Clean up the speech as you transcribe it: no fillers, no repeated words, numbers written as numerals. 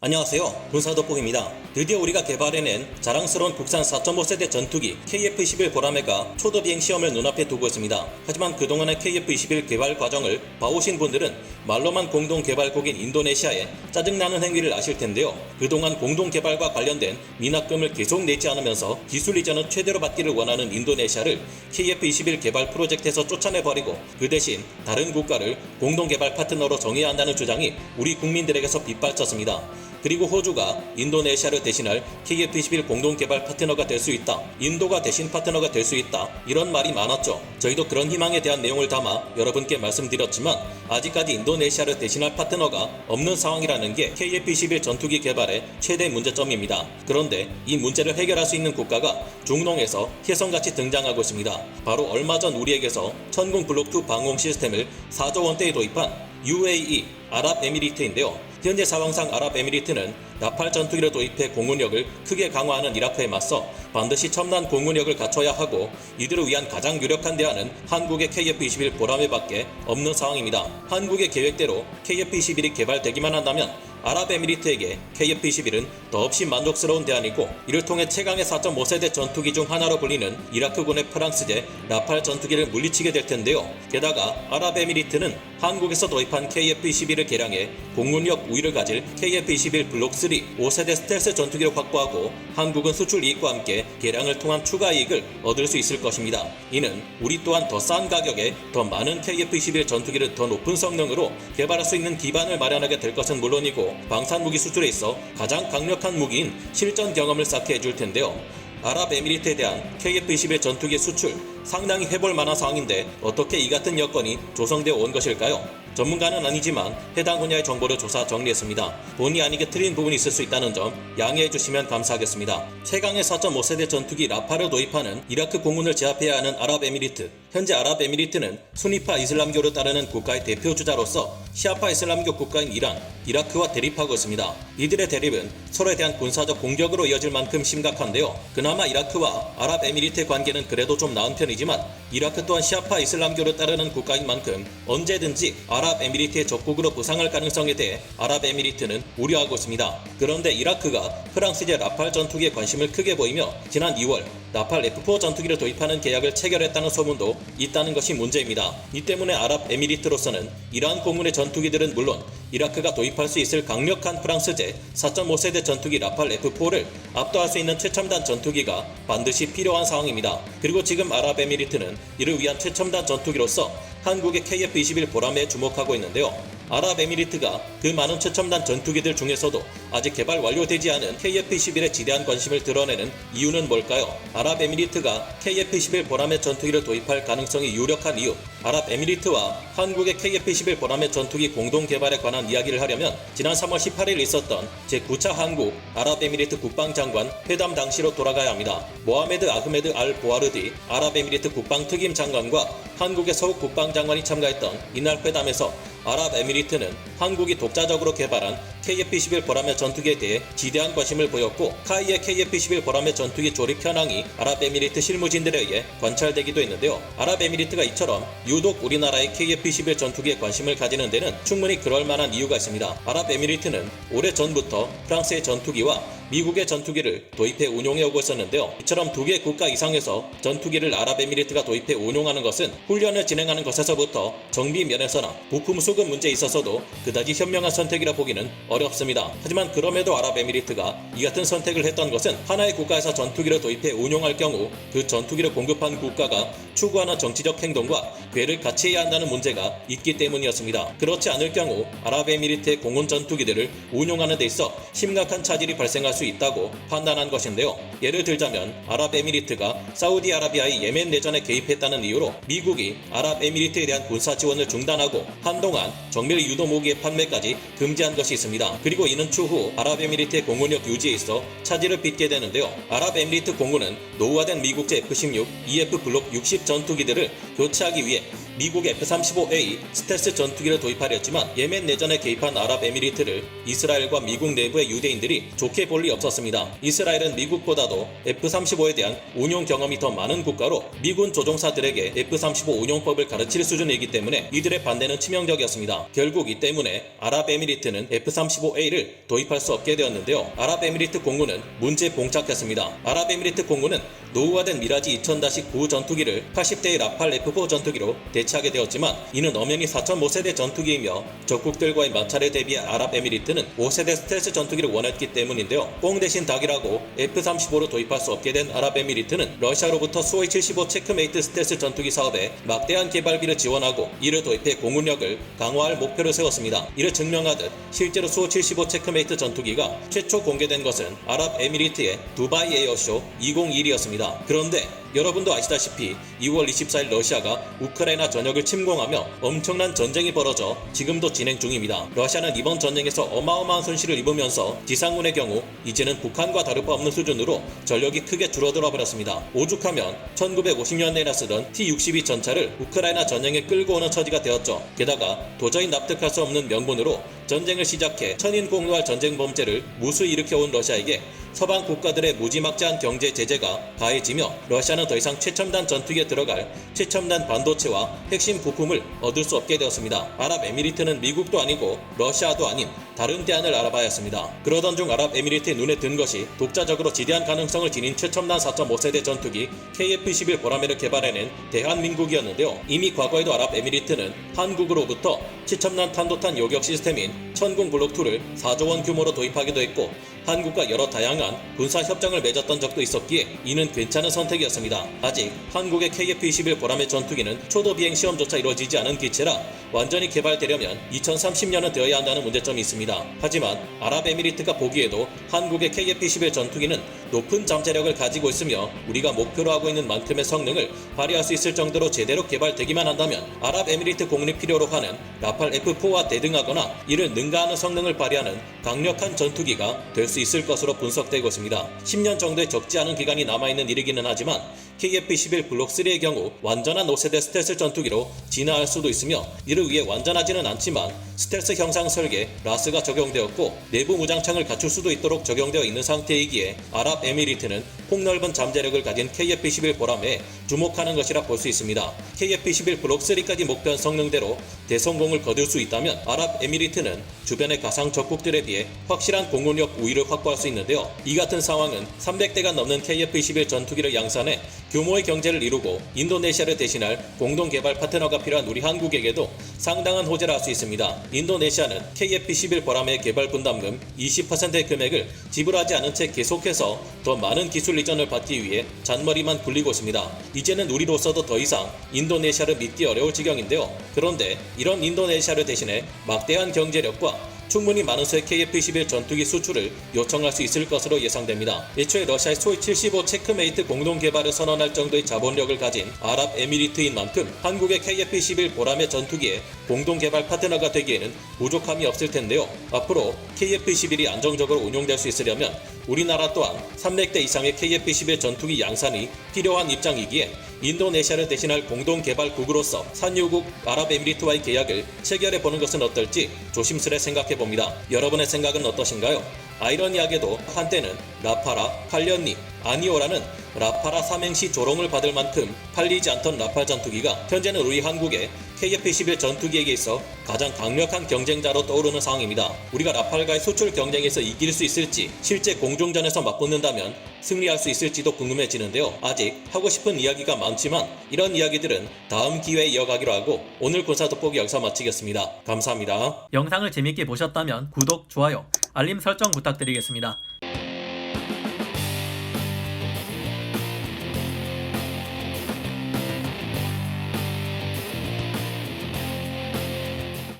안녕하세요. 군사돋보기입니다. 드디어 우리가 개발해낸 자랑스러운 국산 4.5세대 전투기 KF-21 보라매가 초도 비행 시험을 눈앞에 두고 있습니다. 하지만 그동안의 KF-21 개발 과정을 봐오신 분들은 말로만 공동 개발국인 인도네시아의 짜증나는 행위를 아실 텐데요. 그동안 공동 개발과 관련된 미납금을 계속 내지 않으면서 기술 이전은 최대로 받기를 원하는 인도네시아를 KF-21 개발 프로젝트에서 쫓아내버리고 그 대신 다른 국가를 공동 개발 파트너로 정해야 한다는 주장이 우리 국민들에게서 빗발쳤습니다. 그리고 호주가 인도네시아를 대신할 KF-21 공동개발 파트너가 될 수 있다. 인도가 대신 파트너가 될 수 있다. 이런 말이 많았죠. 저희도 그런 희망에 대한 내용을 담아 여러분께 말씀드렸지만 아직까지 인도네시아를 대신할 파트너가 없는 상황이라는 게 KF-21 전투기 개발의 최대 문제점입니다. 그런데 이 문제를 해결할 수 있는 국가가 중동에서 혜성같이 등장하고 있습니다. 바로 얼마 전 우리에게서 천궁 블록2 방공 시스템을 4조 원대에 도입한 UAE 아랍에미리트인데요. 현재 상황상 아랍에미리트는 나팔 전투기를 도입해 공군력을 크게 강화하는 이라크에 맞서 반드시 첨단 공군력을 갖춰야 하고 이들을 위한 가장 유력한 대안은 한국의 KF-21 보라매밖에 없는 상황입니다. 한국의 계획대로 KF-21이 개발되기만 한다면 아랍에미리트에게 KF-21은 더없이 만족스러운 대안이고 이를 통해 최강의 4.5세대 전투기 중 하나로 불리는 이라크군의 프랑스제 라팔 전투기를 물리치게 될 텐데요. 게다가 아랍에미리트는 한국에서 도입한 KF-21을 개량해 공군력 우위를 가질 KF-21 블록3 5세대 스텔스 전투기를 확보하고 한국은 수출 이익과 함께 개량을 통한 추가 이익을 얻을 수 있을 것입니다. 이는 우리 또한 더 싼 가격에 더 많은 KF-21 전투기를 더 높은 성능으로 개발할 수 있는 기반을 마련하게 될 것은 물론이고 방산무기 수출에 있어 가장 강력한 무기인 실전 경험을 쌓게 해줄 텐데요. 아랍에미리트에 대한 KF-21 전투기 수출 상당히 해볼 만한 상황인데 어떻게 이 같은 여건이 조성되어 온 것일까요? 전문가는 아니지만 해당 분야의 정보를 조사 정리했습니다. 본의 아니게 틀린 부분이 있을 수 있다는 점 양해해 주시면 감사하겠습니다. 최강의 4.5세대 전투기 라팔을 도입하는 이라크 공군을 제압해야 하는 아랍에미리트. 현재 아랍에미리트는 수니파 이슬람교를 따르는 국가의 대표 주자로서 시아파 이슬람교 국가인 이란, 이라크와 대립하고 있습니다. 이들의 대립은 서로에 대한 군사적 공격으로 이어질 만큼 심각한데요. 그나마 이라크와 아랍에미리트의 관계는 그래도 좀 나은 편이지만 이라크 또한 시아파 이슬람교를 따르는 국가인 만큼 언제든지 아랍에미리트의 적국으로 부상할 가능성에 대해 아랍에미리트는 우려하고 있습니다. 그런데 이라크가 프랑스제 라팔 전투기에 관심을 크게 보이며 지난 2월 라팔 F4 전투기를 도입하는 계약을 체결했다는 소문도 있다는 것이 문제입니다. 이 때문에 아랍에미리트로서는 이러한 공군의 전투기들은 물론 이라크가 도입할 수 있을 강력한 프랑스제 4.5세대 전투기 라팔 F4를 압도할 수 있는 최첨단 전투기가 반드시 필요한 상황입니다. 그리고 지금 아랍에미리트는 이를 위한 최첨단 전투기로서 한국의 KF-21 보라매에 주목하고 있는데요. 아랍에미리트가 그 많은 최첨단 전투기들 중에서도 아직 개발 완료되지 않은 KF-21에 지대한 관심을 드러내는 이유는 뭘까요? 아랍에미리트가 KF-21 보라매 전투기를 도입할 가능성이 유력한 이유. 아랍에미리트와 한국의 KF-21 보라매 전투기 공동 개발에 관한 이야기를 하려면 지난 3월 18일 있었던 제9차 한국 아랍에미리트 국방장관 회담 당시로 돌아가야 합니다. 모하메드 아흐메드 알 보아르디 아랍에미리트 국방특임 장관과 한국의 서욱 국방장관이 참가했던 이날 회담에서 아랍에미리트는 한국이 독자적으로 개발한 KF-21 보라매 전투기에 대해 지대한 관심을 보였고 카이의 KF-21 보라매 전투기 조립 현황이 아랍에미리트 실무진들에 의해 관찰되기도 했는데요. 아랍에미리트가 이처럼 유독 우리나라의 KF-21 전투기에 관심을 가지는 데는 충분히 그럴 만한 이유가 있습니다. 아랍에미리트는 오래전부터 프랑스의 전투기와 미국의 전투기를 도입해 운용해오고 있었는데요. 이처럼 두 개 국가 이상에서 전투기를 아랍에미리트가 도입해 운용하는 것은 훈련을 진행하는 것에서부터 정비 면에서나 부품 수급 문제에 있어서도 그다지 현명한 선택이라 보기는 어렵습니다. 하지만 그럼에도 아랍에미리트가 이 같은 선택을 했던 것은 하나의 국가에서 전투기를 도입해 운용할 경우 그 전투기를 공급한 국가가 추구하는 정치적 행동과 궤를 같이 해야 한다는 문제가 있기 때문이었습니다. 그렇지 않을 경우 아랍에미리트의 공군 전투기들을 운용하는 데 있어 심각한 차질이 발생할 수 있다고 판단한 것인데요. 예를 들자면 아랍에미리트가 사우디아라비아의 예멘 내전에 개입했다는 이유로 미국이 아랍에미리트에 대한 군사 지원을 중단하고 한동안 정밀 유도 무기의 판매까지 금지한 것이 있습니다. 그리고 이는 추후 아랍에미리트의 공군력 유지에 있어 차질을 빚게 되는데요. 아랍에미리트 공군은 노후화된 미국제 F-16, EF 블록 60 전투기들을 교체하기 위해 미국 F-35A 스텔스 전투기를 도입하려 했지만 예멘 내전에 개입한 아랍에미리트를 이스라엘과 미국 내부의 유대인들이 좋게 볼 리 없었습니다. 이스라엘은 미국보다도 F-35에 대한 운용 경험이 더 많은 국가로 미군 조종사들에게 F-35 운용법을 가르칠 수준이기 때문에 이들의 반대는 치명적이었습니다. 결국 이 때문에 아랍에미리트는 F-35A를 도입할 수 없게 되었는데요. 아랍에미리트 공군은 문제에 봉착했습니다. 아랍에미리트 공군은 노후화된 미라지 2000-9 전투기를 80대의 라팔 F4 전투기로 대체하게 되었지만 이는 엄연히 4005세대 전투기이며 적국들과의 마찰에 대비해 아랍에미리트는 5세대 스텔스 전투기를 원했기 때문인데요. 꽁 대신 닭이라고 F-35로 도입할 수 없게 된 아랍에미리트는 러시아로부터 수호이 75 체크메이트 스텔스 전투기 사업에 막대한 개발비를 지원하고 이를 도입해 공군력을 강화할 목표를 세웠습니다. 이를 증명하듯 실제로 수호 75 체크메이트 전투기가 최초 공개된 것은 아랍에미리트의 두바이 에어쇼 2021이었습니다. 그런데 여러분도 아시다시피 2월 24일 러시아가 우크라이나 전역을 침공하며 엄청난 전쟁이 벌어져 지금도 진행 중입니다. 러시아는 이번 전쟁에서 어마어마한 손실을 입으면서 지상군의 경우 이제는 북한과 다를 바 없는 수준으로 전력이 크게 줄어들어 버렸습니다. 오죽하면 1950년대나 쓰던 T-62 전차를 우크라이나 전쟁에 끌고 오는 처지가 되었죠. 게다가 도저히 납득할 수 없는 명분으로 전쟁을 시작해 천인 공노할 전쟁 범죄를 무수히 일으켜온 러시아에게 서방 국가들의 무지막지한 경제 제재가 가해지며 러시아는 더 이상 최첨단 전투기에 들어갈 최첨단 반도체와 핵심 부품을 얻을 수 없게 되었습니다. 아랍에미리트는 미국도 아니고 러시아도 아닌 다른 대안을 알아봐야 했습니다. 그러던 중 아랍에미리트의 눈에 든 것이 독자적으로 지대한 가능성을 지닌 최첨단 4.5세대 전투기 KF-21 보라매를 개발해낸 대한민국이었는데요. 이미 과거에도 아랍에미리트는 한국으로부터 최첨단 탄도탄 요격 시스템인 천궁 블록2를 4조 원 규모로 도입하기도 했고 한국과 여러 다양한 군사 협정을 맺었던 적도 있었기에 이는 괜찮은 선택이었습니다. 아직 한국의 KF-21 보라매 전투기는 초도 비행 시험조차 이루어지지 않은 기체라 완전히 개발되려면 2030년은 되어야 한다는 문제점이 있습니다. 하지만 아랍에미리트가 보기에도 한국의 KF-21 전투기는 높은 잠재력을 가지고 있으며 우리가 목표로 하고 있는 만큼의 성능을 발휘할 수 있을 정도로 제대로 개발되기만 한다면 아랍에미리트 공군이 필요로 하는 라팔 F4와 대등하거나 이를 능가하는 성능을 발휘하는 강력한 전투기가 될 수 있을 것으로 분석되고 있습니다. 10년 정도의 적지 않은 기간이 남아있는 일이기는 하지만 KF-21 블록3의 경우 완전한 5세대 스텔스 전투기로 진화할 수도 있으며 이를 위해 완전하지는 않지만 스텔스 형상 설계 라스가 적용되었고 내부 무장창을 갖출 수도 있도록 적용되어 있는 상태이기에 아랍에미리트는 폭넓은 잠재력을 가진 KF-21 보라매에 주목하는 것이라 볼 수 있습니다. KF-21 블록3까지 목표한 성능대로 대성공을 거둘 수 있다면 아랍에미리트는 주변의 가상 적국들에 비해 확실한 공군력 우위를 확보할 수 있는데요. 이 같은 상황은 300대가 넘는 KF-21 전투기를 양산해 규모의 경제를 이루고 인도네시아를 대신할 공동개발 파트너가 필요한 우리 한국에게도 상당한 호재를 할 수 있습니다. 인도네시아는 KF-21 보라매 개발 분담금 20%의 금액을 지불하지 않은 채 계속해서 더 많은 기술 이전을 받기 위해 잔머리만 굴리고 있습니다. 이제는 우리로서도 더 이상 인도네시아를 믿기 어려울 지경인데요. 그런데 이런 인도네시아를 대신해 막대한 경제력과 충분히 많은 수의 KF-21 전투기 수출을 요청할 수 있을 것으로 예상됩니다. 애초에 러시아의 소위 75 체크메이트 공동 개발을 선언할 정도의 자본력을 가진 아랍에미리트인 만큼 한국의 KF-21 보라매 전투기의 공동 개발 파트너가 되기에는 부족함이 없을 텐데요. 앞으로 KF-21이 안정적으로 운용될 수 있으려면 우리나라 또한 300대 이상의 KF-21 전투기 양산이 필요한 입장이기에 인도네시아를 대신할 공동개발국으로서 산유국 아랍에미리트와의 계약을 체결해 보는 것은 어떨지 조심스레 생각해 봅니다. 여러분의 생각은 어떠신가요? 아이러니하게도 한때는 라파라, 팔련니, 아니오라는 라파라 삼행시 조롱을 받을 만큼 팔리지 않던 라팔 전투기가 현재는 우리 한국의 KF-21 전투기에게 있어 가장 강력한 경쟁자로 떠오르는 상황입니다. 우리가 라팔과의 수출 경쟁에서 이길 수 있을지 실제 공중전에서 맞붙는다면 승리할 수 있을지도 궁금해지는데요. 아직 하고 싶은 이야기가 많지만 이런 이야기들은 다음 기회에 이어가기로 하고 오늘 군사 돋보기 여기서 마치겠습니다. 감사합니다. 영상을 재밌게 보셨다면 구독, 좋아요, 알림 설정 부탁드리겠습니다.